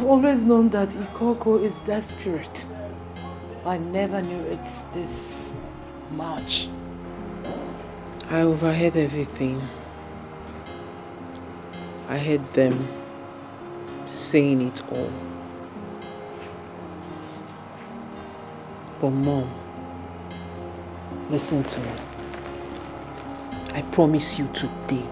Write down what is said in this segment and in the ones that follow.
I've always known that Ikoko is desperate. I never knew it's this much. I overheard everything. I heard them saying it all. But Mom, listen to me. I promise you today,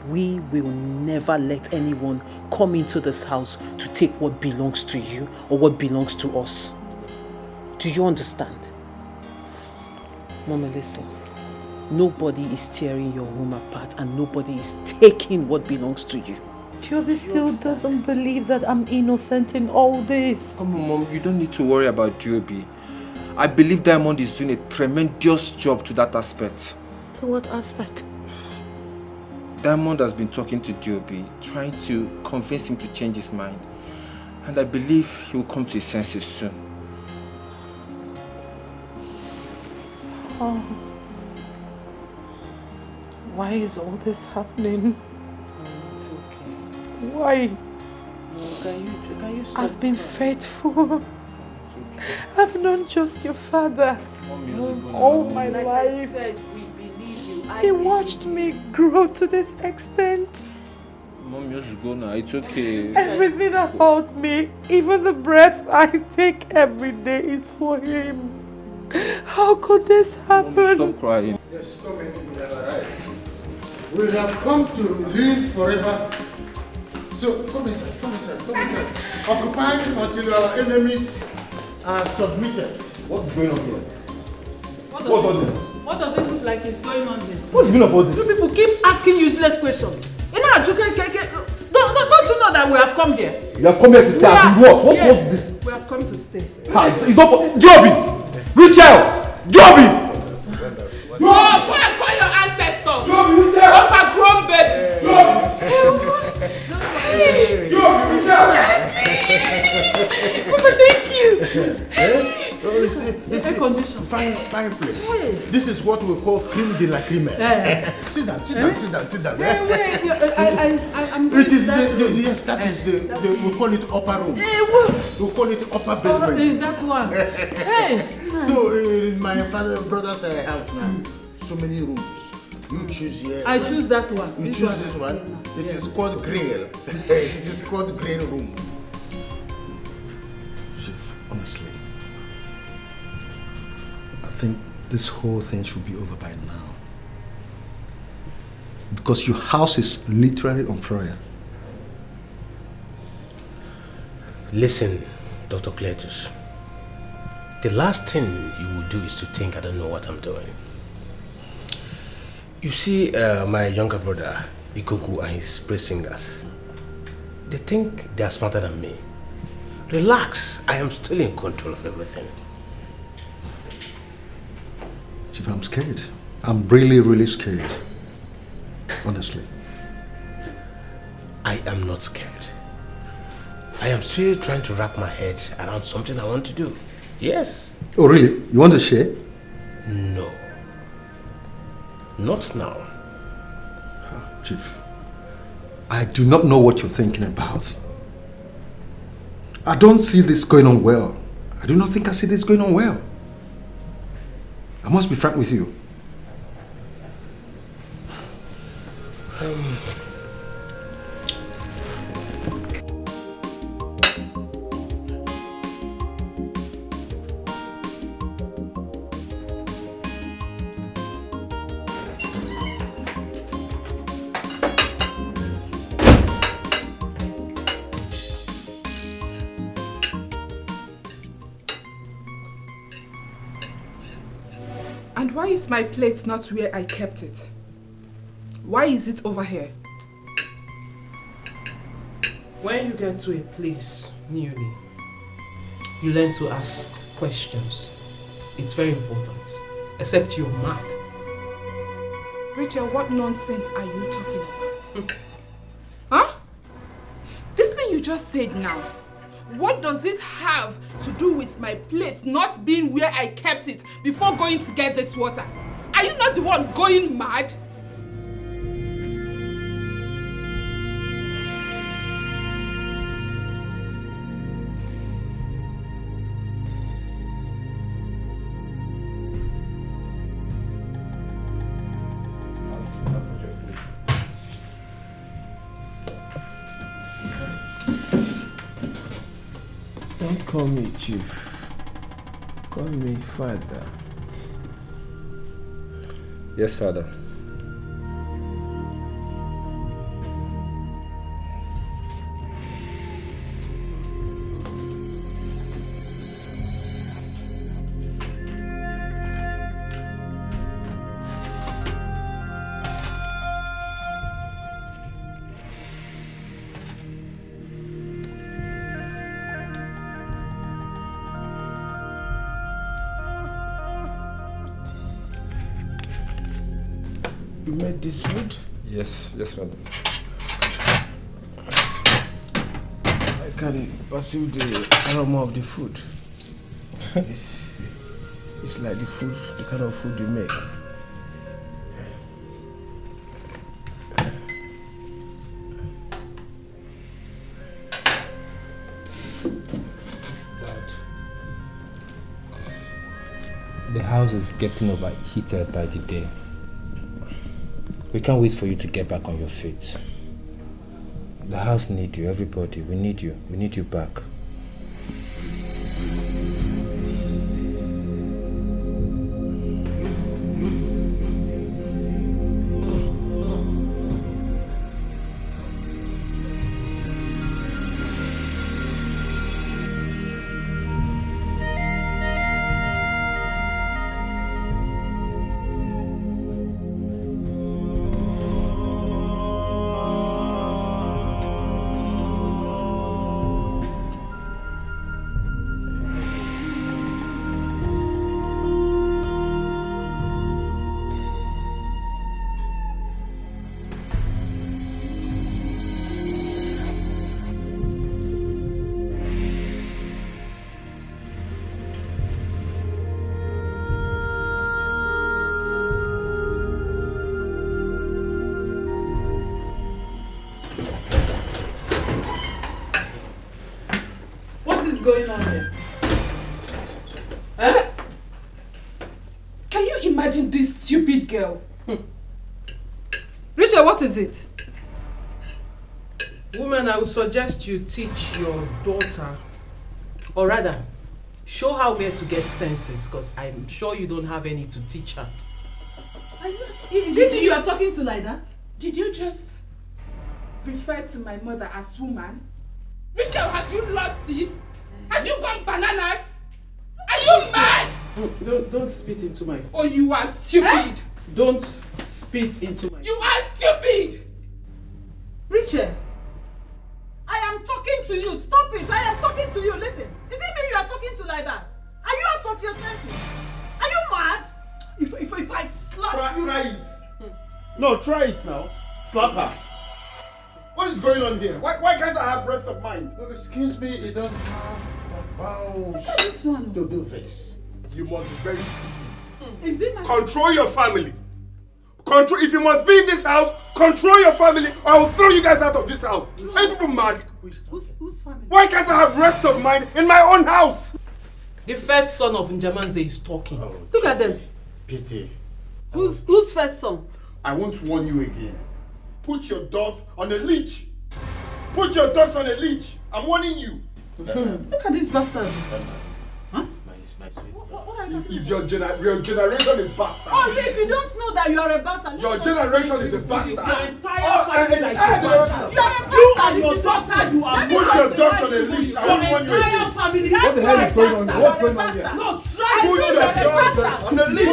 we will never let anyone come into this house to take what belongs to you or what belongs to us. Do you understand? Mama, listen. Nobody is tearing your home apart and nobody is taking what belongs to you. Joby still doesn't believe that I'm innocent in all this. Come on, Mom, you don't need to worry about Joby. I believe Diamond is doing a tremendous job to that aspect. To what aspect? Diamond has been talking to Joby, trying to convince him to change his mind. And I believe he will come to his senses soon. Oh. Why is all this happening? It's okay. Why? No, can you stop? I've been faithful. I've known just your father all my life. I said, we believe you. He watched me grow to this extent. Mom, just go now. It's okay. Everything about me, even the breath I take every day is for him. How could this happen? Mom, stop crying. Yes, come in. We have come to live forever. So come inside, come inside, come inside. Occupy until our enemies are submitted. What's going on here? What's all this? What does it look like is going on here? What's going on about this? You people keep asking useless questions. Don't you know that we have come here? You have come here to stay as in what? What's this? We have come to stay. It's not for Joby! Richard! Joby! Go and your ancestors! Joby, Richard! Go for grown baby! Joby, Richard! Papa, thank you! It's a fine place. This is what we call creme de la creme. Sit down, sit down, sit down, sit down. I'm It is yes, that is we call it upper room. We call it upper basement. Is that one? Hey! So in my brother's house now, so many rooms. You choose here. I choose that one. You choose this one. It is called grill. It is called grill room. Chief, honestly, I think this whole thing should be over by now. Because your house is literally on fire. Listen, Dr. Cletus. The last thing you will do is to think I don't know what I'm doing. You see, my younger brother, Ikoku, and his praise singers, they think they are smarter than me. Relax, I am still in control of everything. Chief, I'm scared. I'm really, really scared. Honestly. I am not scared. I am still trying to wrap my head around something I want to do. Yes. Oh, really? You want to share? No. Not now. Chief, I do not know what you're thinking about. I don't see this going on well. I do not think I see this going on well. I must be frank with you. And why is my plate not where I kept it? Why is it over here? When you get to a place newly, you learn to ask questions. It's very important. Except you're mad. Rachel, what nonsense are you talking about? Huh? This thing you just said now, what does it have to do with my plate not being where I kept it before going to get this water? Are you not the one going mad? Don't call me Chief. Call me Father. Yes, Father. You made this food? Yes, Father. I can perceive the aroma of the food. It's like the kind of food you make. The house is getting overheated by the day. We can't wait for you to get back on your feet. The house needs you, everybody. We need you. We need you back. Going on there? Huh? Can you imagine this stupid girl? Risha, what is it? Woman, I would suggest you teach your daughter, or rather, show her where to get senses, because I'm sure you don't have any to teach her. You are talking to like that? Did you just refer to my mother as woman? Rachel, have you lost it? Have you gone bananas? Are you mad? Don't spit into my face. Oh, you are stupid. Eh? Don't spit into my face. You are stupid. Richard, I am talking to you. Stop it. I am talking to you. Listen. Is it me you are talking to like that? Are you out of your senses? Are you mad? If I slap you... Try it. No, try it now. Slap her. What is going on here? Why can't I have rest of mind? Oh, excuse me, you don't have the bowels Look at this one. to do this. You must be very stupid. Is it my... Control your family. Control. If you must be in this house, control your family, or I will throw you guys out of this house. Are you people mad? Whose family? Why can't I have rest of mind in my own house? The first son of Njamanze is talking. Oh, Look at them. Pity. Who's first son? I won't warn you again. Put your dogs on a leash. Put your dogs on a leash. I'm warning you. Look at this bastard. Huh? What are you your generation is bastard. Oh, if you don't know that you are a bastard. Your generation is a bastard. Your entire family like a bastard. You are a bastard. and your daughter, you are. Put your dogs on a leash. I won't warn you again. Family. What the hell is going on? What's going on here? No, try Put your dogs on a leash.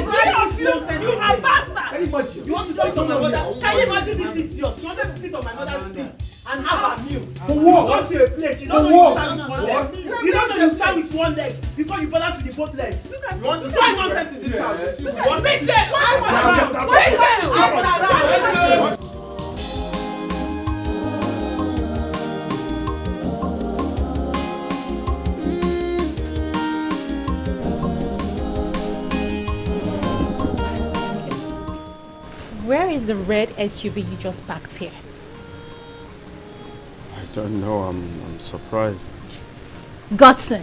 You are a bastard. You want to sit on my mother? Can you imagine this idiot? She wanted to sit on my mother's seat and have her meal. For what? Go to a plate. You don't know you stand with one leg. You don't know you stand with one leg before you balance with the both legs. You want to Why nonsense is this house? Richard! Where is the red SUV you just parked here? I don't know. I'm surprised. Godson!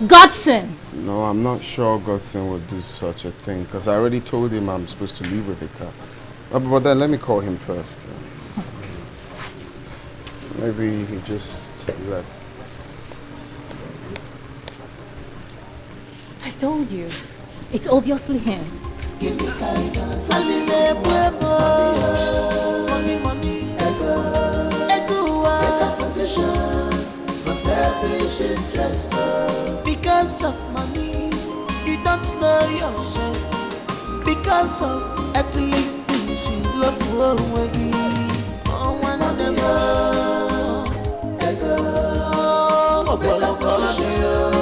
Godson! No, I'm not sure Godson would do such a thing because I already told him I'm supposed to leave with the car. But then let me call him first. Maybe he just left. told you. It's obviously him. Give me guidance. Money, ego, better position for selfish interest. Because of money, you don't know yourself. Because of earthly things, you love money. Oh, one of them, ego, better position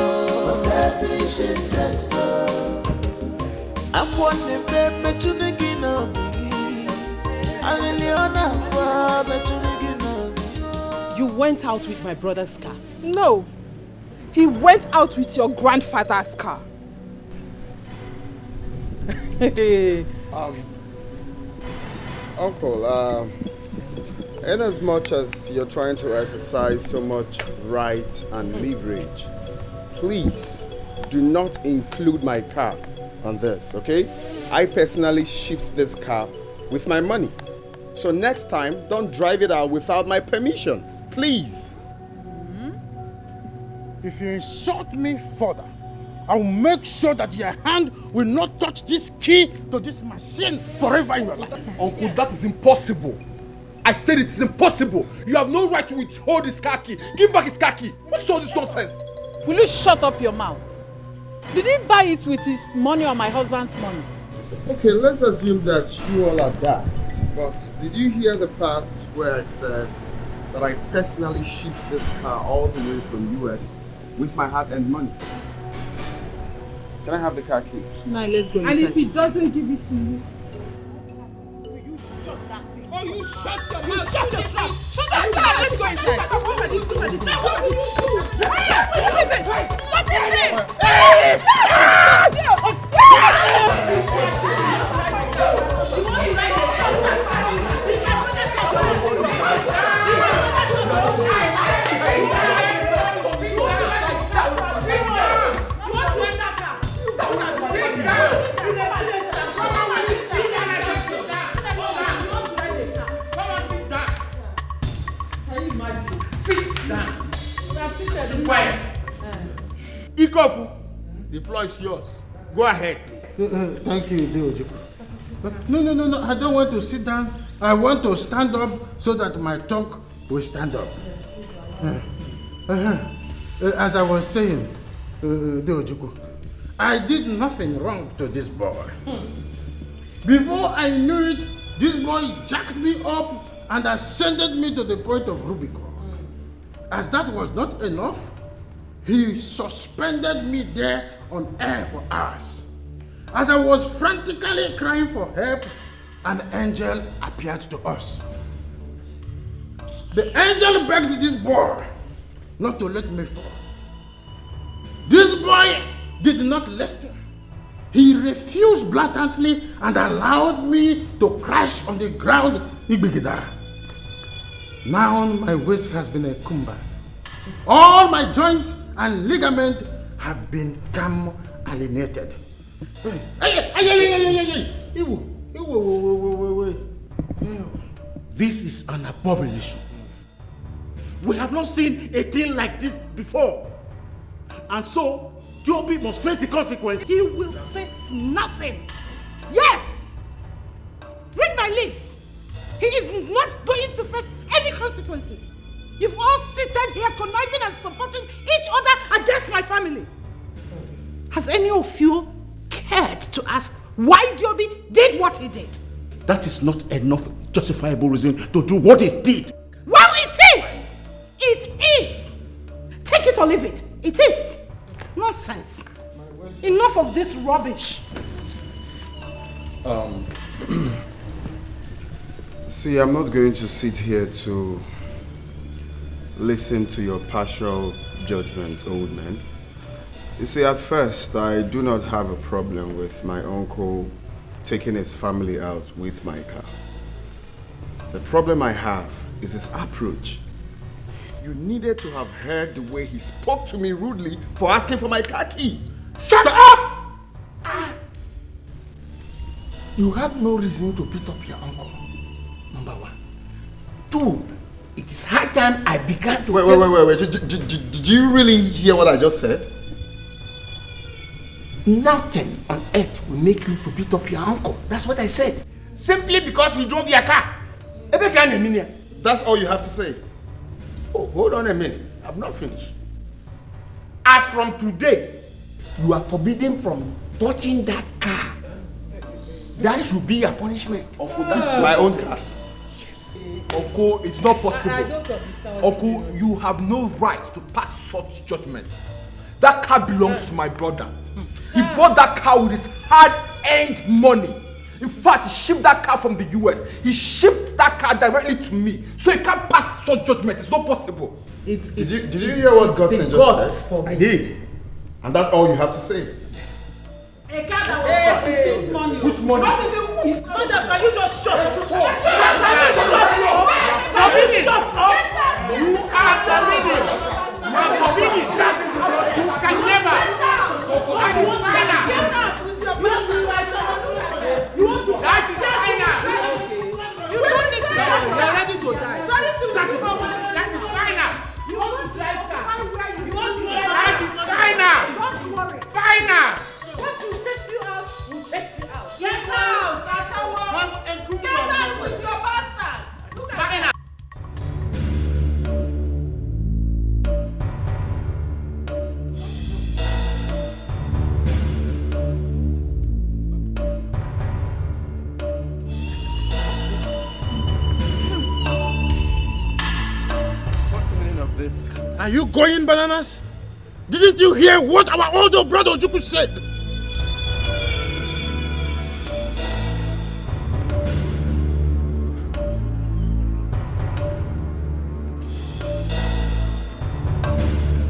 for selfish interest. I'm one of them, but you know. You went out with my brother's car? No. He went out with your grandfather's car. Uncle, in as much as you're trying to exercise so much right and leverage, please do not include my car on this, okay? I personally shipped this car with my money. So next time, don't drive it out without my permission, please. If you insult me further, I will make sure that your hand will not touch this key to this machine forever in your life. Uncle, that is impossible. I said it is impossible. You have no right to withhold his car key. Give back his car key. What's all this nonsense? Will you shut up your mouth? Did he buy it with his money or my husband's money? Okay, let's assume that you all are daft. But did you hear the parts where I said that I personally shipped this car all the way from US with my hard-earned money? Can I have the car key? Now let's go inside. And if he doesn't give it to you? You shut that thing. Oh, you shut your You mouth. shut your trap! Shut up! Let's go inside! What are you doing? What will you do? What is it? Ikoku, the floor is yours. Go ahead, please. Thank you, Deojuku. No. I don't want to sit down. I want to stand up so that my tongue will stand up. As I was saying, Deojuku, I did nothing wrong to this boy. Before I knew it, this boy jacked me up and ascended me to the point of Rubicon. As that was not enough, he suspended me there on air for hours. As I was frantically crying for help, an angel appeared to us. The angel begged this boy not to let me fall. This boy did not listen. He refused blatantly and allowed me to crash on the ground. Now my waist has been a combat. All my joints and ligaments have been alienated. This is an abomination. We have not seen a thing like this before. And so, Joby must face the consequence. He will face nothing. Yes! Read my lips. He is not going to face any consequences. You've all seated here conniving and supporting each other against my family. Has any of you cared to ask why Joby did what he did? That is not enough justifiable reason to do what he did. Well, it is! It is! Take it or leave it. It is. Nonsense. Enough of this rubbish. See, I'm not going to sit here to listen to your partial judgment, old man. You see, at first, I do not have a problem with my uncle taking his family out with my car. The problem I have is his approach. You needed to have heard the way he spoke to me rudely for asking for my car key. Shut up! You have no reason to beat up your uncle. Number one. Two, it is high time I began to... Wait. Did you really hear what I just said? Nothing on earth will make you to beat up your uncle. That's what I said. Simply because you drove your car. That's all you have to say. Oh, hold on a minute. I'm not finished. As from today, you are forbidden from touching that car. That should be your punishment. Uncle, that's my own car. Uncle, it's not possible. Uncle, you have no right to pass such judgment. That car belongs to my brother. He bought that car with his hard-earned money. In fact, he shipped that car from the US. He shipped that car directly to me. So he can't pass such judgment. It's not possible. Did you hear what Godson just said? I did. And that's all you have to say. Yes. A car that was worth this money. Which money? Not even move. Father, can you just shut up? You are forbidden. You are forbidden. That is the problem. You can never. You want to get out with your business. You want to die to China. You want to die. You are ready to die. That is China. You want to drive car. You want to drive. That is China. Don't worry. China. What will chase you out? Will chase you out. Get out. Get out with your bastards. Look at China. This. Are you going bananas? Didn't you hear what our older brother Ojukwu said?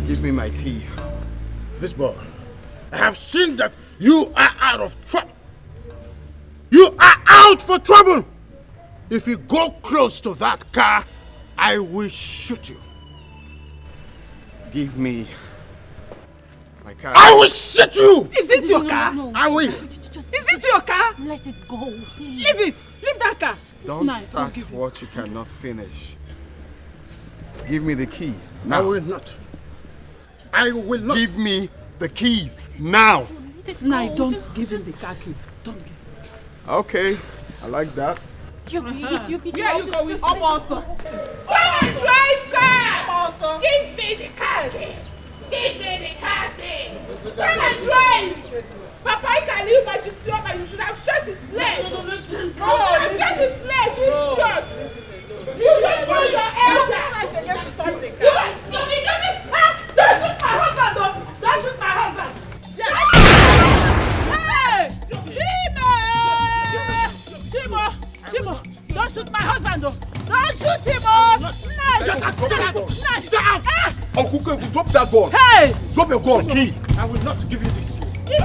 Give me my key. This boy, I have seen that you are out of trouble. You are out for trouble. If you go close to that car, I will shoot you. Give me my car. I will shoot you! Is it your car? I will. Is it your car? Let it go, please. Leave it. Leave that car. Don't start what you cannot finish. Give me the key now. I will not. I will not. Give me the keys now. No, don't give him the car key. Don't give him. Okay, I like that. Here you go with also. Come and drive car. Also. Give me the car key. Give me the car key. Come and drive. Papa, I can leave my job and you should have shut his leg. You should have shut his leg. You shot. You don't know your elder. Don't shoot my husband though. Don't shoot my husband. Hey! Chimo! Don't shoot my husband though! Don't shoot him! Uncle, drop that gun. Hey! Drop your gun. Key. I will not give you this key.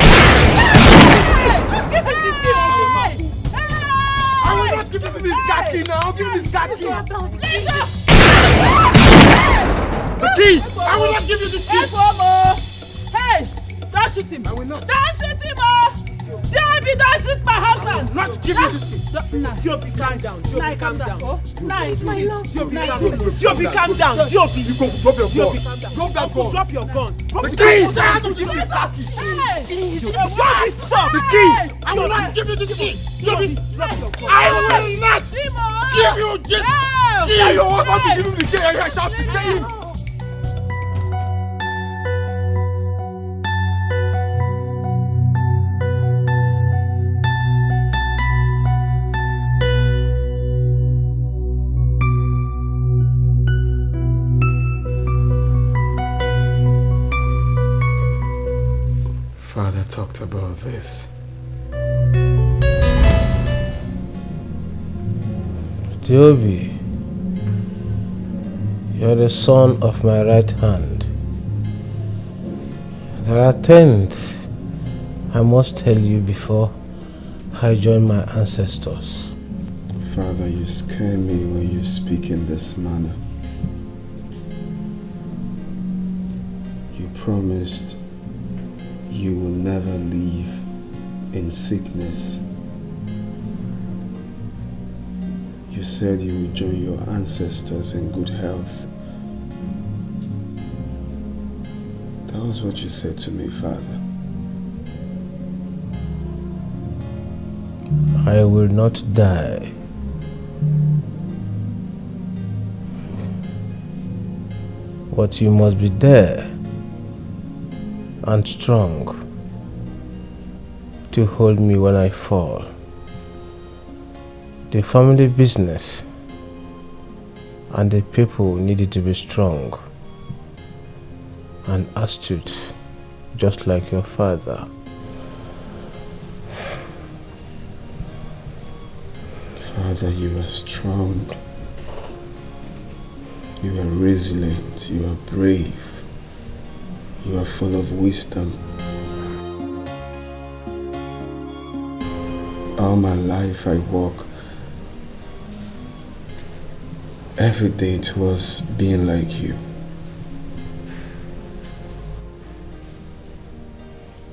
I will not give you this car key now. Give me this car key. The key! I will not give you this key. Hey! Don't shoot him! I will not. Don't shoot him! Don't shoot my husband! Not give you this key. Joby, calm down. Joby, calm down. Nice, my love. Joby, calm down. Joby, You go drop your gun. drop that gun. Drop your gun. The key! I have to give this car key. Hey! Joby, stop. The key! I will not give you this key. Joby, drop your gun. I will not give you this key. Your husband to give him the key. I shall tell him. Father talked about this. Joby, you're the son of my right hand. There are things I must tell you before I join my ancestors. Father, you scare me when you speak in this manner. You promised you will never live in sickness. You said you would join your ancestors in good health. That was what you said to me, Father. I will not die. But you must be there and strong to hold me when I fall. The family business and the people needed to be strong and astute, just like your father. Father, you are strong. You are resilient. You are brave. You are full of wisdom. All my life I walk every day towards being like you.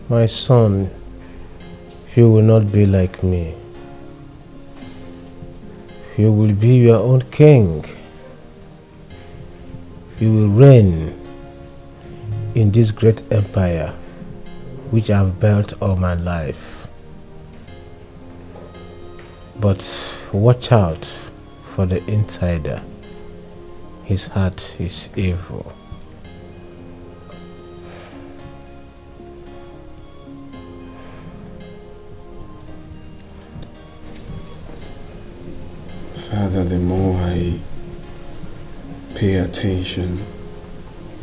My son, you will not be like me. You will be your own king. You will reign in this great empire which I have built all my life. But watch out for the insider. His heart is evil. Father, the more I pay attention,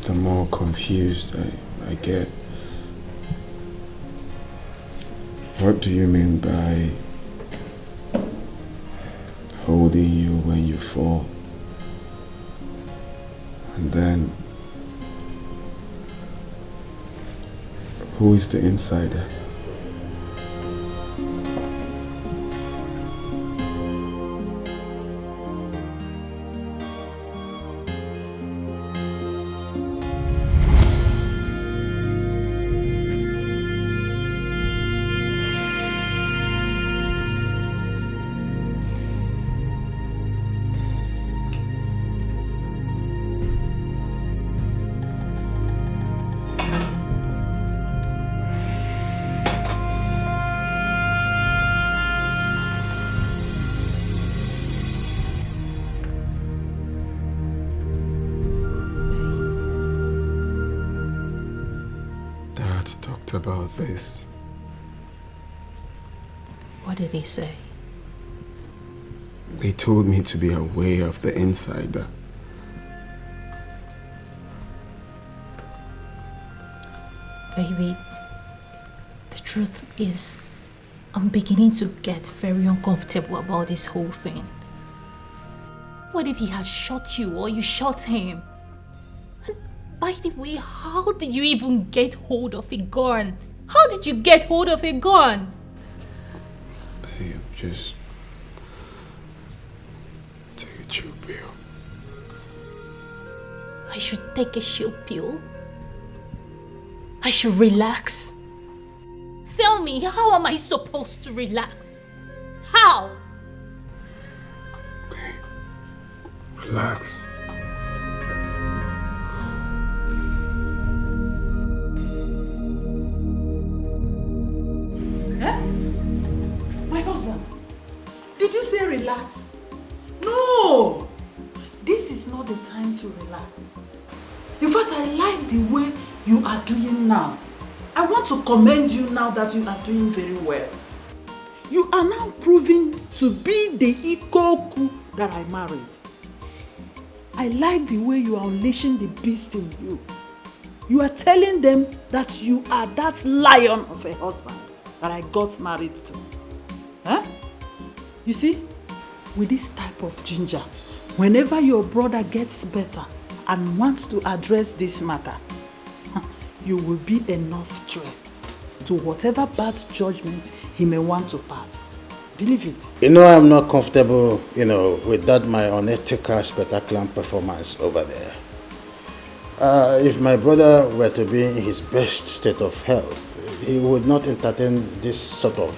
the more confused I get. What do you mean by holding you when you fall? And then, who is the insider? About this. What did he say? They told me to be aware of the insider. Baby, the truth is, I'm beginning to get very uncomfortable about this whole thing. What if he had shot you or you shot him? By the way, how did you even get hold of a gun? How did you get hold of a gun? Babe, just take a chill pill. I should take a chill pill? I should relax? Tell me, how am I supposed to relax? How? Babe, relax. My husband, did you say relax? No! This is not the time to relax. In fact, I like the way you are doing now. I want to commend you now that you are doing very well. You are now proving to be the Ikoku that I married. I like the way you are unleashing the beast in you. You are telling them that you are that lion of a husband that I got married to. Huh? You see, with this type of ginger, whenever your brother gets better and wants to address this matter, you will be enough threat to whatever bad judgment he may want to pass. Believe it. You know, I'm not comfortable, with that my unethical spectacular performance over there. If my brother were to be in his best state of health, he would not entertain this sort of,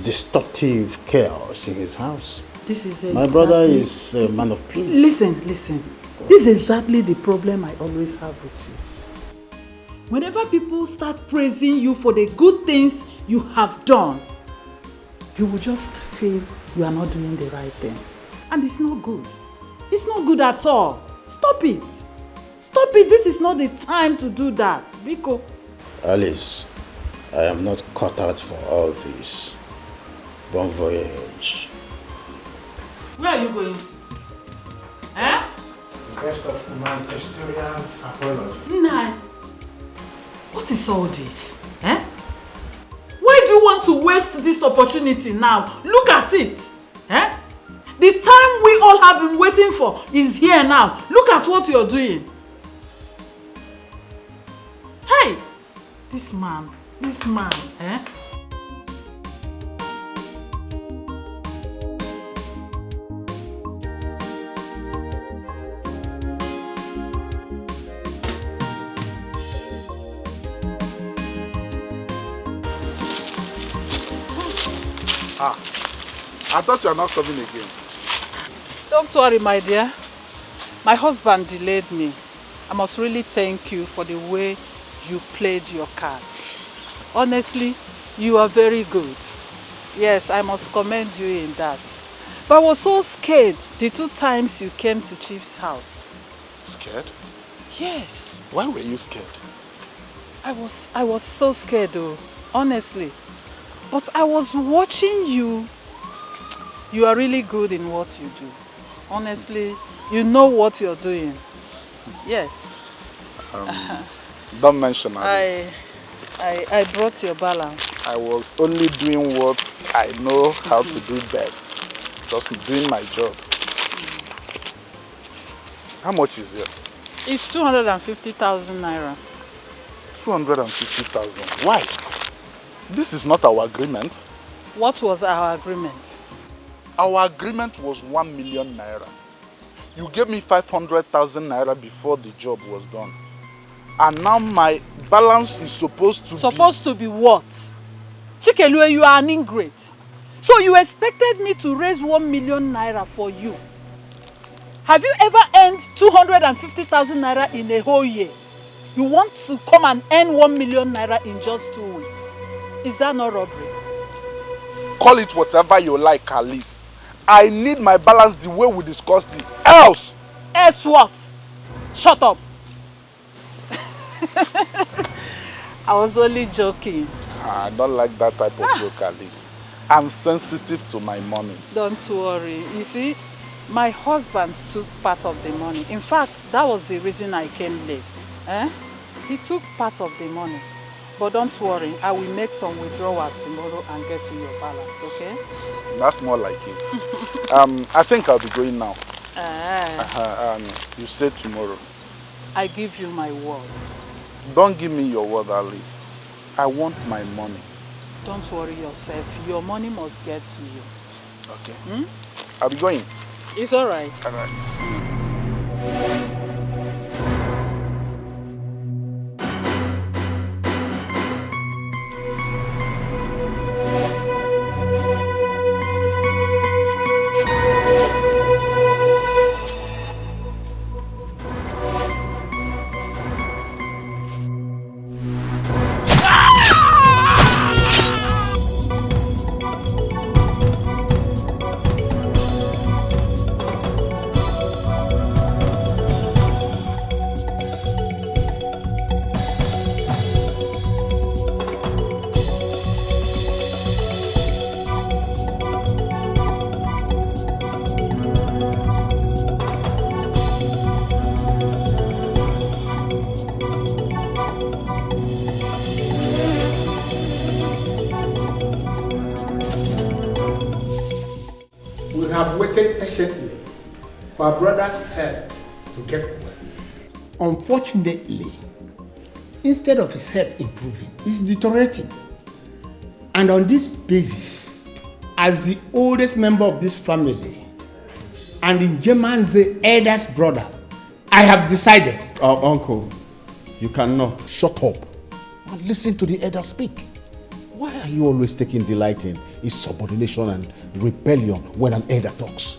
destructive chaos in his house. This is exactly, my brother is a man of peace. Listen. This is exactly the problem I always have with you. Whenever people start praising you for the good things you have done, you will just feel you are not doing the right thing. And it's not good. It's not good at all. Stop it. Stop it. This is not the time to do that. Biko. Alice, I am not cut out for all this. Bon voyage. Where are you going? Eh? Best of Conspiratorial apology. Nah. What is all this? Eh? Why do you want to waste this opportunity now? Look at it. Eh? The time we all have been waiting for is here now. Look at what you're doing. Hey! This man, eh? I thought you were not coming again. Don't worry, my dear. My husband delayed me. I must really thank you for the way you played your card. Honestly, you are very good. Yes, I must commend you in that. But I was so scared the 2 times you came to Chief's house. Scared? Yes. Why were you scared? I was so scared though, honestly. But I was watching you. You are really good in what you do. Honestly, you know what you're doing. Yes. Don't mention Alice. I brought your balance. I was only doing what I know how to do best. Just doing my job. How much is it? It's 250,000 naira. 250,000. Why? This is not our agreement. What was our agreement? Our agreement was 1 million naira. You gave me 500,000 naira before the job was done. And now my balance is supposed to be what? Chikelue, you are an ingrate. So you expected me to raise 1 million naira for you. Have you ever earned 250,000 naira in a whole year? You want to come and earn 1 million naira in just 2 weeks. Is that not robbery? Call it whatever you like, Alice. I need my balance the way we discussed it. Else! Else what? Shut up. I was only joking. I don't like that type of joke, Alice. I'm sensitive to my money. Don't worry. You see, my husband took part of the money. In fact, that was the reason I came late. Eh? He took part of the money. But don't worry, I will make some withdrawal tomorrow and get you your balance, okay? That's more like it. I think I'll be going now. You said tomorrow. I give you my word. Don't give me your word, Alice. I want my money. Don't worry yourself. Your money must get to you. Okay. I'll be going. It's all right. All right. Patiently for our brother's health to get well. Unfortunately, instead of his health improving, it's deteriorating. And on this basis, as the oldest member of this family and in German's eldest brother, I have decided. Uncle, you cannot. Shut up and listen to the elder speak. Why are you always taking delight in insubordination and rebellion when an elder talks?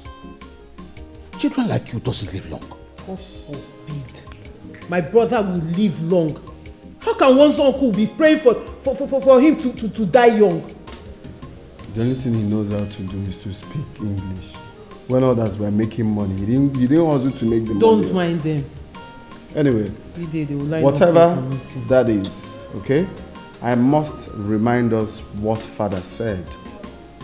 Children like you doesn't live long. God forbid. My brother will live long. How can one's uncle be praying for him to die young? The only thing he knows how to do is to speak English. When others were making money, he didn't hustle to make the money. Don't mind them. Anyway, they will line whatever up that is, okay? I must remind us what Father said.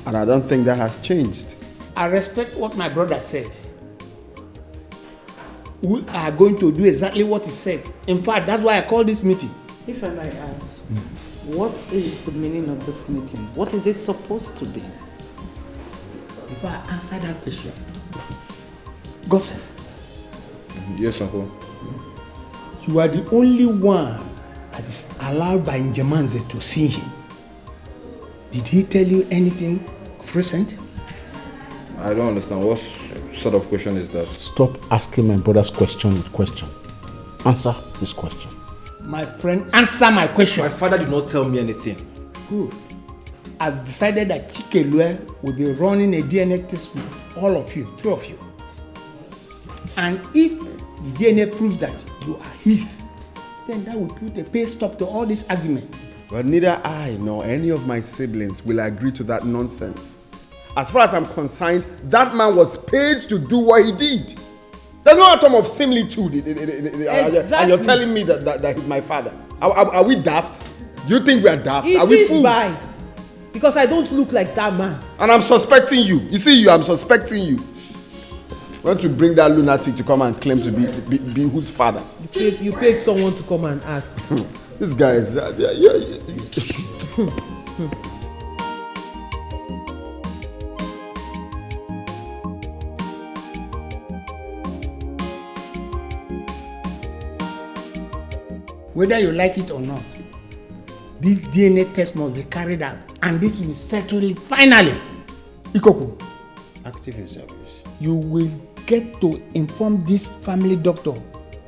And I don't think that has changed. I respect what my brother said. We are going to do exactly what he said. In fact, that's why I called this meeting. If I might ask, what is the meaning of this meeting? What is it supposed to be? If I answer that question, Gossip. Yes, Uncle. You are the only one that is allowed by Njemanze to see him. Did he tell you anything of recent? I don't understand. What sort of question is that? Stop asking my brother's question with question. Answer this question. My friend, answer my question. My father did not tell me anything. Good. I've decided that Chikelue will be running a DNA test with all of you, 3 of you. And if the DNA proves that you are his, then that will put a pay stop to all this argument. But neither I nor any of my siblings will agree to that nonsense. As far as I'm concerned, that man was paid to do what he did. There's no atom of similitude. Exactly. And you're telling me that he's my father. Are we daft? Do you think we are daft? Are we fools? By. Because I don't look like that man. And I'm suspecting you. You see, I'm suspecting you. Want to bring that lunatic to come and claim to be whose father? You paid someone to come and act. This guy is... Whether you like it or not, this DNA test must be carried out, and this will settle it finally. Ikoku, active in service. You will get to inform this family doctor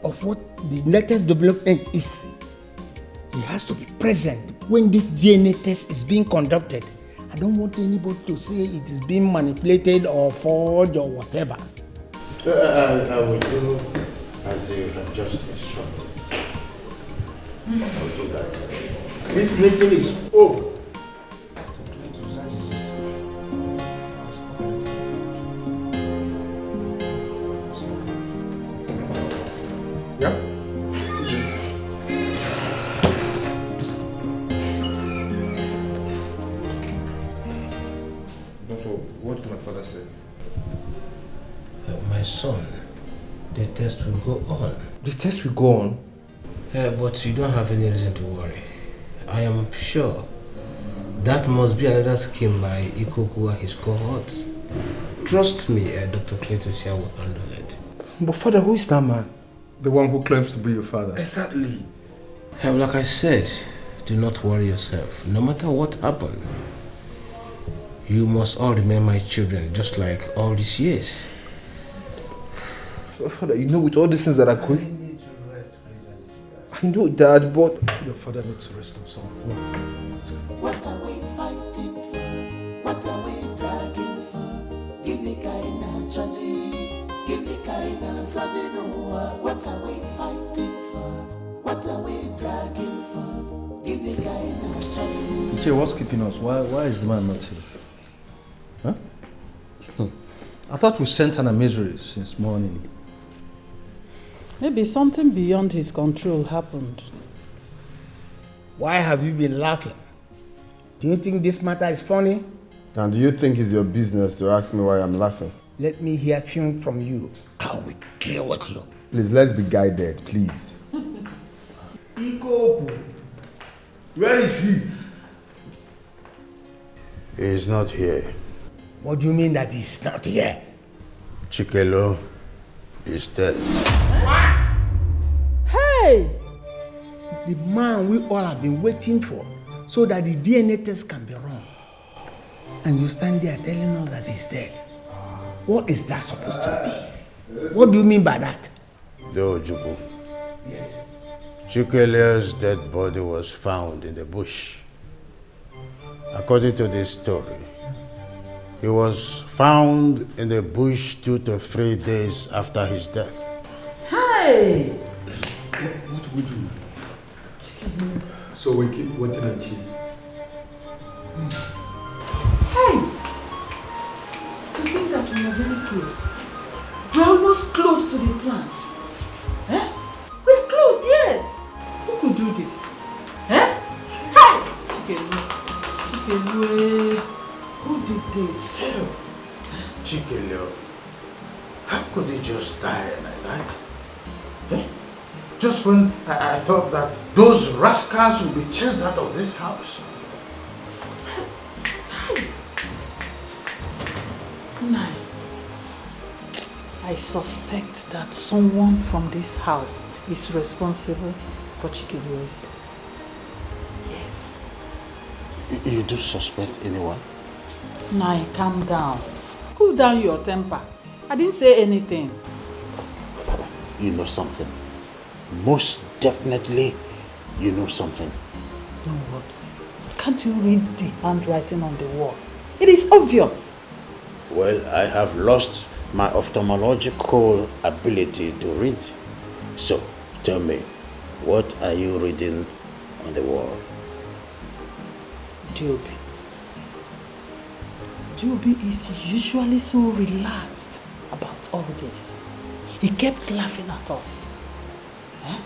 of what the latest development is. He has to be present when this DNA test is being conducted. I don't want anybody to say it is being manipulated or forged or whatever. I will do as you have just instructed. I'll do that. This meeting is over. Yeah? Doctor, what did my father say? My son, the test will go on. The test will go on? But you don't have any reason to worry. I am sure that must be another scheme by Ikoku and his cohorts. Trust me, Dr. Conspiratorial will handle it. But father, who is that man? The one who claims to be your father. Exactly. Like I said, do not worry yourself. No matter what happens, you must all remain my children, just like all these years. But father, you know, with all these things that are going... I know, Dad, but... Your father needs to rest himself. What are we fighting for? What are we dragging for? Give me kind Johnny. Give me kind Sonny Noah. What are we fighting for? What are we dragging for? Give me kind Johnny. Okay, what's keeping us? Why is the man not here? Huh? I thought we sent an misery since morning. Maybe something beyond his control happened. Why have you been laughing? Do you think this matter is funny? And do you think it's your business to ask me why I'm laughing? Let me hear from you. I will deal with you. Please, let's be guided, please. Ikoku, where is he? He is not here. What do you mean that he's not here? Chikelo is dead. What? Hey! The man we all have been waiting for so that the DNA test can be run. And you stand there telling us that he's dead. What is that supposed to be? What do you mean by that? Dojuku. Yes. Chikelo's dead body was found in the bush. According to this story, he was found in the bush 2 to 3 days after his death. Hey! What do we do? So we keep waiting and cheating. Hey! close. We're almost close to the plan. Eh? We're close, yes. Who could do this? Eh? Hi! Chikelu, who did this? Chikelu, how could he just die like that? Eh? Just when I thought that those rascals would be chased out of this house. Nai, I suspect that someone from this house is responsible for Chikelu's death. Yes. You do suspect anyone? Nai, calm down. Cool down your temper. I didn't say anything. You know something. Most definitely, you know something. Know what? Can't you read the handwriting on the wall? It is obvious. Well, I have lost my ophthalmological ability to read. So, tell me, what are you reading on the wall? Joby. Joby is usually so relaxed about all this. He kept laughing at us. Eh?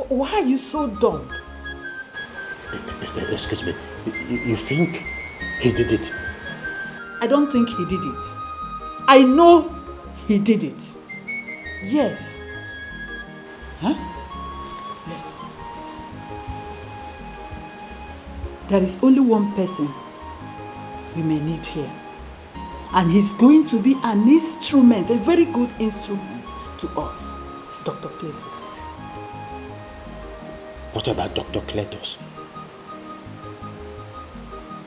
Why are you so dumb? Excuse me, you think he did it? I don't think he did it. I know he did it. Yes. Huh? Yes. There is only one person we may need here. And he's going to be an instrument, a very good instrument to us, Dr. Cletus. What about Dr. Cletus?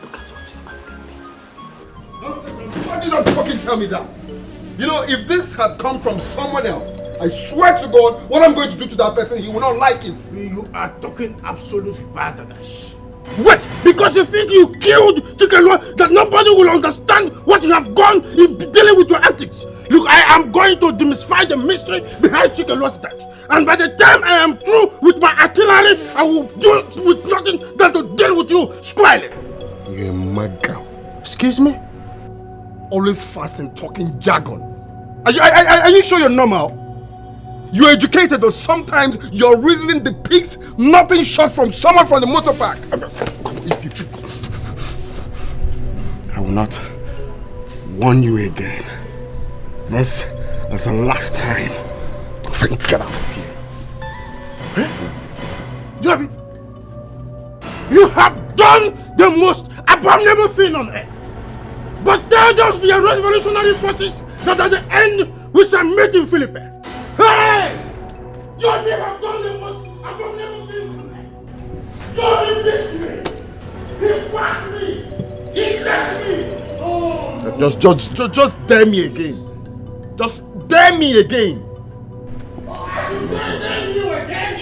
Look at what you're asking me. Why did you not fucking tell me that? You know, if this had come from someone else, I swear to God, what I'm going to do to that person, he will not like it. You are talking absolute badness. Wait, because you think you killed Chikelu, that nobody will understand what you have gone in dealing with your antics. Look, I am going to demystify the mystery behind Chikelu's death. And by the time I am through with my artillery, I will do it with nothing than to deal with you squarely. You're a mad girl. Excuse me? Always fast and talking jargon. Are you sure you're normal? You're educated, but sometimes your reasoning depicts nothing short from someone from the motor park. I will not warn you again. This is the last time. Get out of here. Debbie, you have done the most abominable thing on earth. But tell those the revolutionary forces that at the end we shall meet in Philippines. Hey! Johnny have done the most abominable thing on earth. Johnny missed me. He whacked me. He left me. Oh. Just dare me again. Just dare me again. I should dare you again.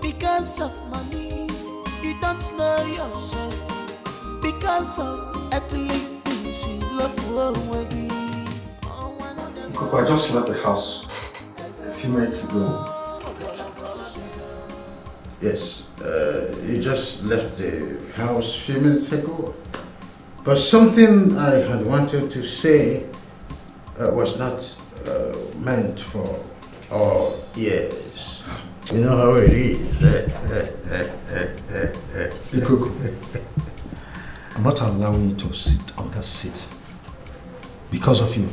Because of money, you don't know yourself. Because of earthly things, you love away. Coco, I just left the house a few minutes ago. Yes, you just left the house a few minutes ago. But something I had wanted to say was not meant for all ears. You know how it is. Coco, I'm not allowing you to sit on that seat because of you,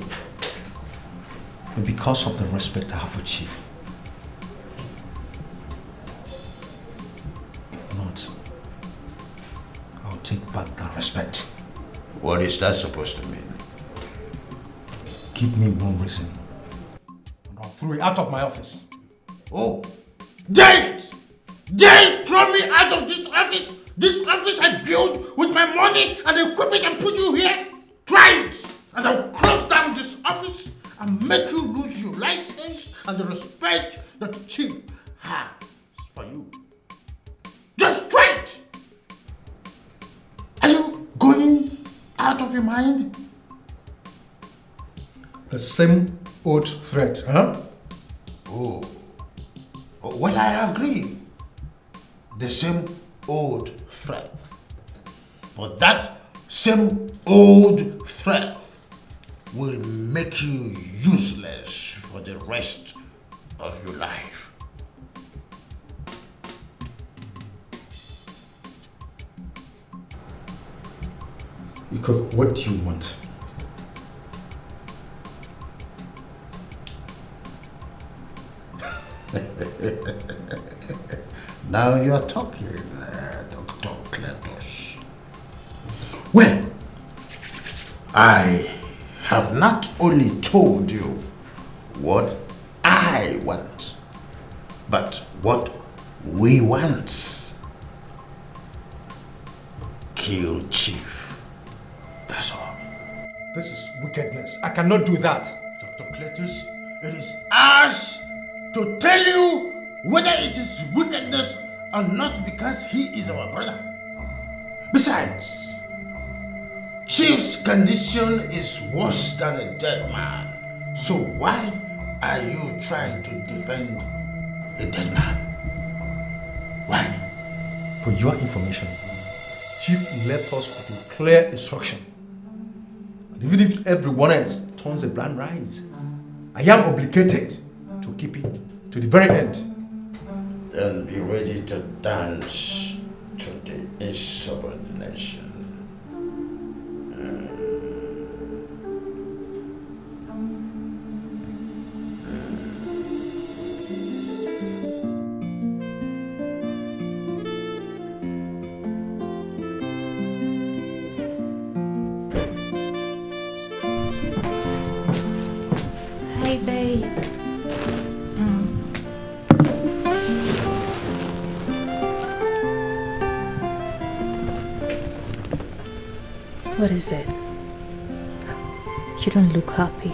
but because of the respect I have for Chief. take back that respect. What is that supposed to mean? Give me one reason, and I'll throw you out of my office. Oh, dare throw me out of this office? This office I built with my money and equipment and put you here? Try it, and I'll close down this office and make you lose your license and the respect that the chief has for you. Just try it! Are you going out of your mind? The same old threat, huh? Oh, well, I agree. The same old threat. But that same old threat will make you useless for the rest of your life. Because what do you want? Now you're talking, Dr. Cletus. Well, I have not only told you what I want, but what we want. Kill Chief. That's all. This is wickedness. I cannot do that. Dr. Cletus, it is ours to tell you whether it is wickedness or not, because he is our brother. Besides, Chief's condition is worse than a dead man. So why are you trying to defend a dead man? Why? For your information, Chief left us with a clear instruction. And even if everyone else turns a blind eye, I am obligated to keep it to the very end. Then be ready to dance to the insubordination. Hey, babe. What is it? You don't look happy.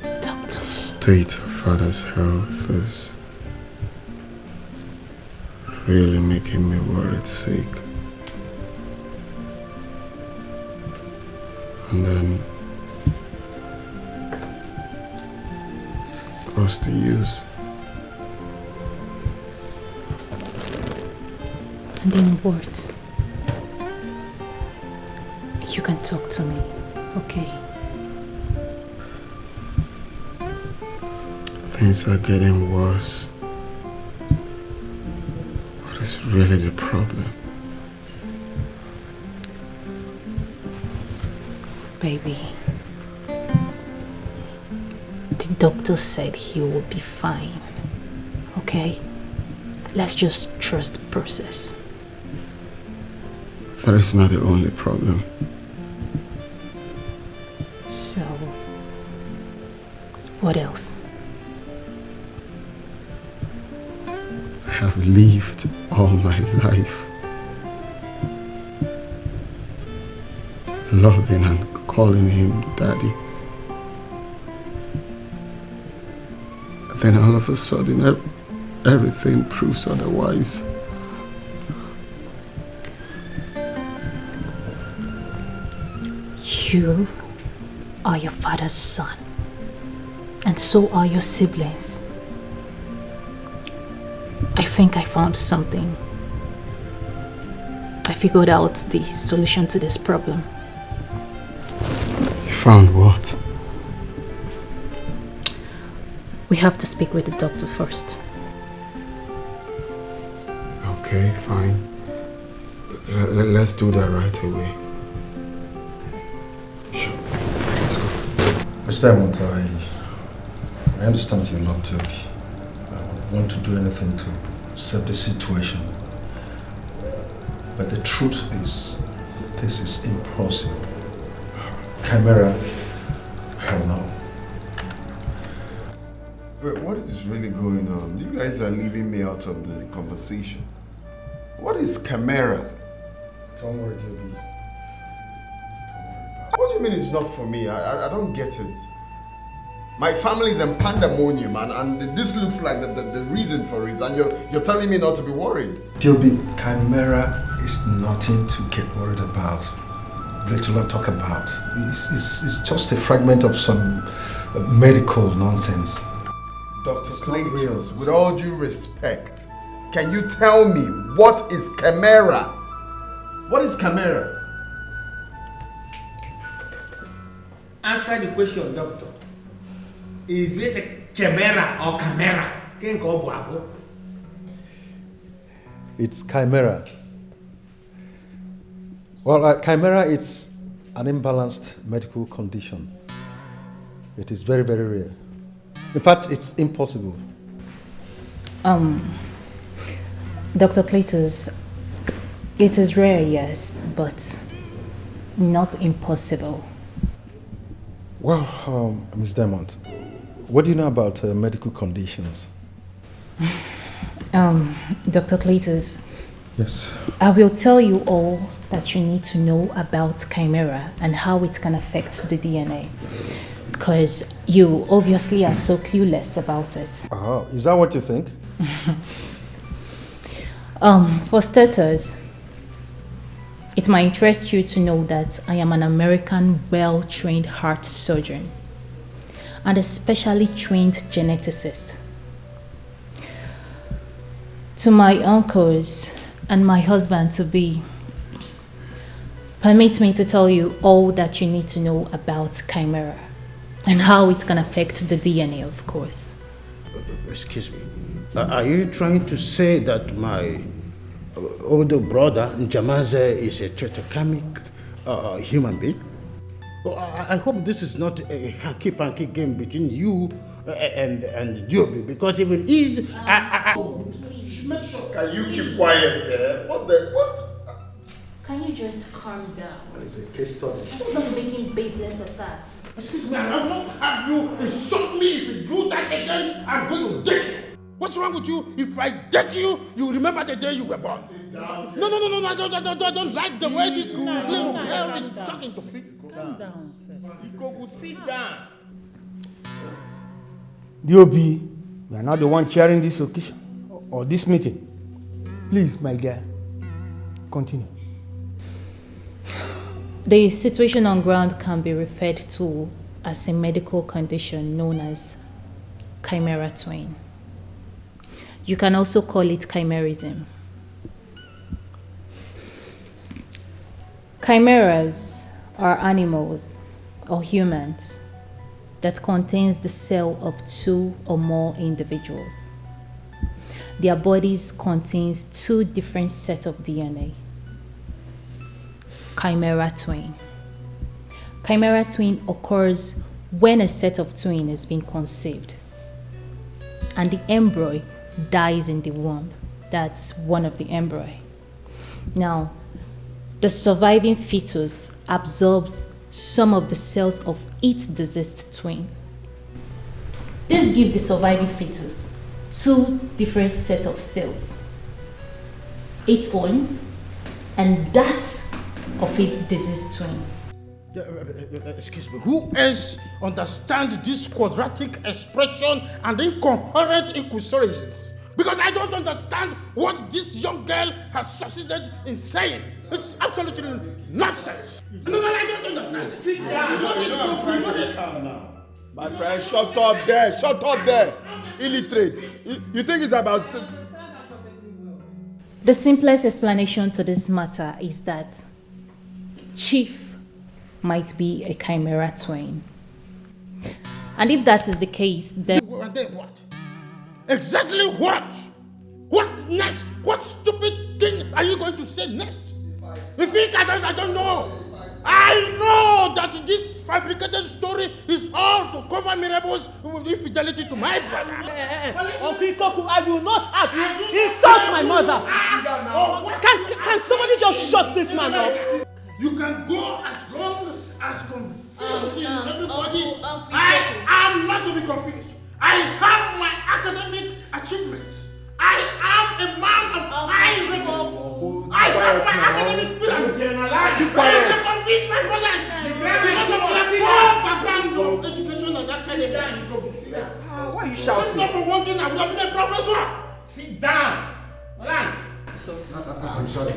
The state of father's health is really making me worried sick. And then, what's the use? And then what? You can talk to me, okay? Things are getting worse. What is really the problem? Baby, the doctor said he will be fine, okay? Let's just trust the process. That is not the only problem. So, what else? I have lived all my life loving and calling him daddy. Then all of a sudden everything proves otherwise. You are your father's son, and so are your siblings. I think I found something. I figured out the solution to this problem. You found what? We have to speak with the doctor first. Okay, fine. Let's do that right away. Sure. Let's go. Which time won't I? I understand you're locked up. I would want to do anything to save the situation. But the truth is, this is impossible. Chimera, hell no. Wait, what is really going on? You guys are leaving me out of the conversation. What is chimera? Don't worry, DB. What do you mean it's not for me? I don't get it. My family is in pandemonium and this looks like the reason for it, and you're telling me not to be worried. DB, chimera is nothing to get worried about. Let alone talk about. It's just a fragment of some medical nonsense. Dr. Clayton, with all due respect, can you tell me what is chimera? What is chimera? Answer the question, doctor. Is it a chimera or chimera? It's chimera. Well, chimera is an imbalanced medical condition. It is very, very rare. In fact, it's impossible. Dr. Cletus, it is rare, yes, but not impossible. Well, Ms. Diamond, what do you know about medical conditions? Dr. Cletus. Yes. I will tell you all that you need to know about chimera and how it can affect the DNA. Because you obviously are so clueless about it. Is that what you think? For starters, it might interest you to know that I am an American well-trained heart surgeon and a specially trained geneticist. To my uncles and my husband-to-be, permit me to tell you all that you need to know about chimera and how it can affect the DNA, of course. Excuse me. Are you trying to say that my older brother, Njamaze, is a tetrachamic human being? Well, I hope this is not a hanky-panky game between you and Diobi, because if it is, Make sure. Can you keep quiet there? What? Can you just calm down? It's a case study. Stop making baseless attacks. Excuse me, I will not have you insult me. If you do that again, I'm going to deck you. What's wrong with you? If I deck you, you remember the day you were born. No, I don't like the way this little girl is talking to me. Calm down first. Ikoku, sit down. D.O.B., you are not the one chairing this occasion or this meeting. Please, my dear, continue. The situation on ground can be referred to as a medical condition known as chimera twin. You can also call it chimerism. Chimeras are animals or humans that contains the cell of two or more individuals. Their bodies contains two different sets of DNA. Chimera twin. Chimera twin occurs when a set of twin is being conceived and the embryo dies in the womb. That's one of the embryo. Now, the surviving fetus absorbs some of the cells of its deceased twin. This gives the surviving fetus two different sets of cells, its own and that of its deceased twin. Excuse me, who else understands this quadratic expression and incoherent inquisions? Because I don't understand what this young girl has succeeded in saying. It's absolutely nonsense. No, I don't understand. Sit down. What is calm now. My friend, shut up there. Illiterate. You think it's about... The simplest explanation to this matter is that Chief might be a chimera twin. And if that is the case, then... And then what? Exactly what? What next? What stupid thing are you going to say next? You think I don't know? I know that this fabricated story is all to cover Mirabel's infidelity to my brother. Uncle Ikoku, I will not have you insult my mother. Can somebody just shut this man up? You can go as long as confusing everybody. I am not to be confused. I have my academic achievements. I am a man of high record. I have my academic pyramid. I can convince my brothers because of their poor background of education and academia. Why are you shouting? Not for one thing, I would have been a professor. Sit down. I'm sorry.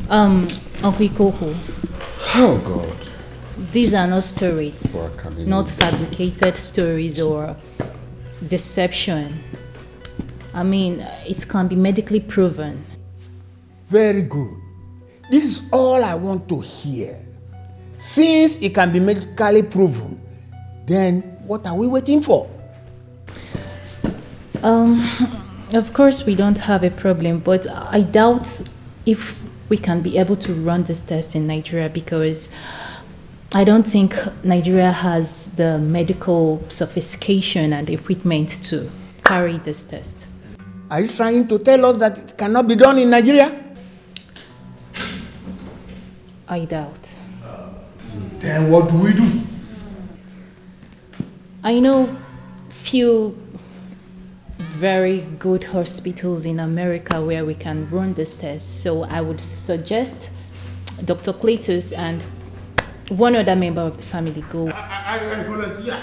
Uncle Ikoku. Oh God. These are not stories, not fabricated stories or deception. I mean, it can be medically proven. Very good. This is all I want to hear. Since it can be medically proven, then what are we waiting for? Of course we don't have a problem, but I doubt if we can be able to run this test in Nigeria because I don't think Nigeria has the medical sophistication and equipment to carry this test. Are you trying to tell us that it cannot be done in Nigeria? I doubt. Then what do we do? I know few very good hospitals in America where we can run this test. So I would suggest Dr. Cletus and one other member of the family go. I volunteer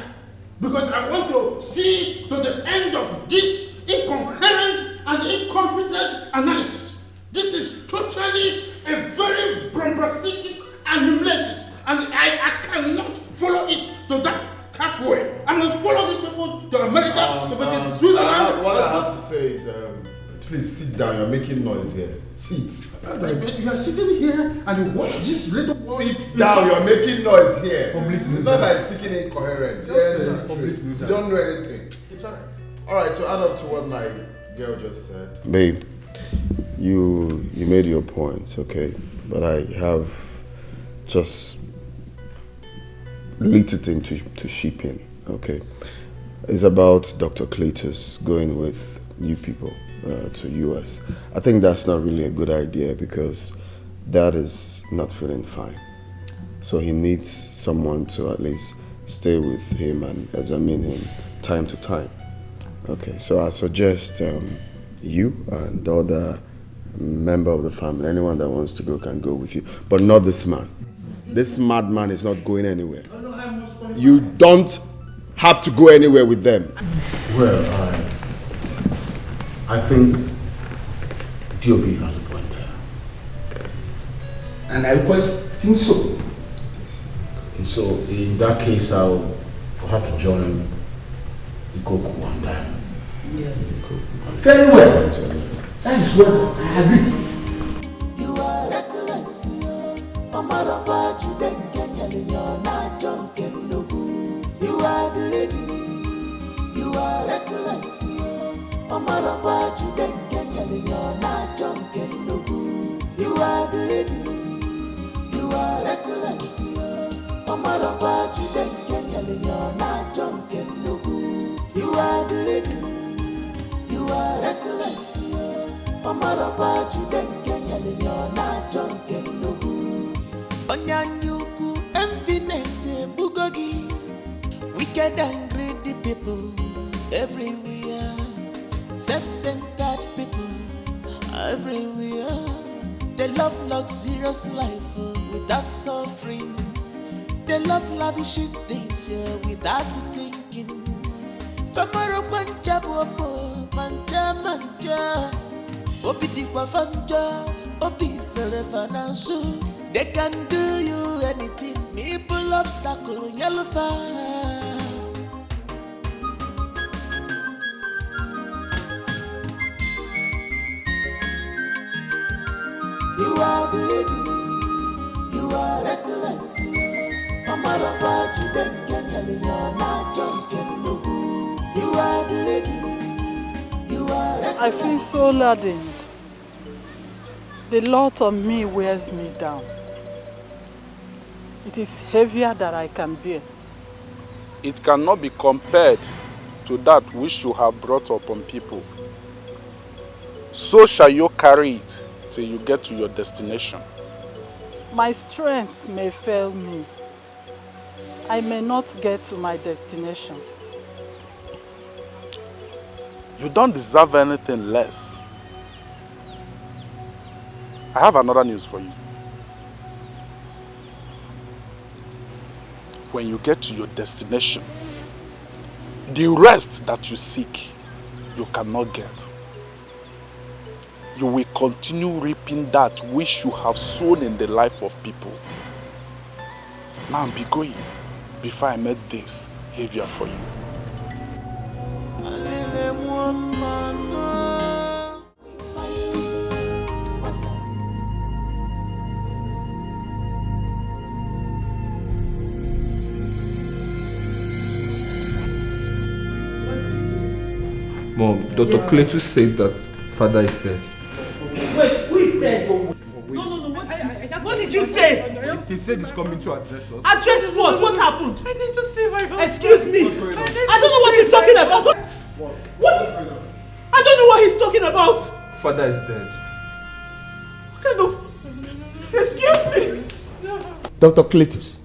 because I want to see to the end of this incoherent and incompetent analysis. This is totally a very bombastic and malicious, and I cannot follow it to that halfway. I must follow these people to America if it is Switzerland. What I have to say is, please sit down. You're making noise here. Sit. You are sitting here and you watch this little boy. Sit down. You're making noise here. Public It's not like speaking incoherent. You don't know anything. It's alright. Alright, to add up to what my girl just said. Babe, you made your points, okay? But I have just little thing to chip in, okay? It's about Dr. Cletus going with you people to US. I think that's not really a good idea because Dad is not feeling fine. So he needs someone to at least stay with him and examine him time to time. Okay, so I suggest you and the other member of the family, anyone that wants to go can go with you, but not this man. This madman is not going anywhere. You don't have to go anywhere with them. Well, I think DOB has a point there. And I quite think so. And so in that case, I'll have to join the Goku one day. Yes. Very well. That is well. I agree. You are reckless. Omaraba Juden Kenya, you're not drunken. You are the lady. You are reckless. Omaraba Juden Kenya, you're not drunken. You are the lady. You are reckless. Omaraba Juden Kenya, you're not drunken. You are the lady. You are reckless. Omaraba Juden Kenya, you're not drunken. Onyanyuku envinese bugogi. Wicked and greedy people everywhere. Self-centered people everywhere. They love luxurious life without suffering. They love lavishing things without thinking. Famaro manja bobo, manja manja. Obi dikwa fanja, obi fere fanansu. They can do you anything. Me pull obstacle in yellow fire. You are the lady. You are reckless. Omaraba Juden Kenya, you're not drunken. You are the lady. You are reckless. I feel so laden. The lot on me wears me down. It is heavier than I can bear. It cannot be compared to that which you have brought upon people. So shall you carry it till you get to your destination. My strength may fail me. I may not get to my destination. You don't deserve anything less. I have another news for you. When you get to your destination, the rest that you seek, you cannot get. You will continue reaping that which you have sown in the life of people. Now be going before I make this heavier for you. Mom, Dr. Cletus said that father is dead. Wait, who is dead? No, what did you say? He said he's coming to address us. Address what? What happened? I need to see my husband. Excuse me. I don't know what he's talking about. What? I don't know what he's talking about. Father is dead. What kind of... Excuse me. Dr. Cletus,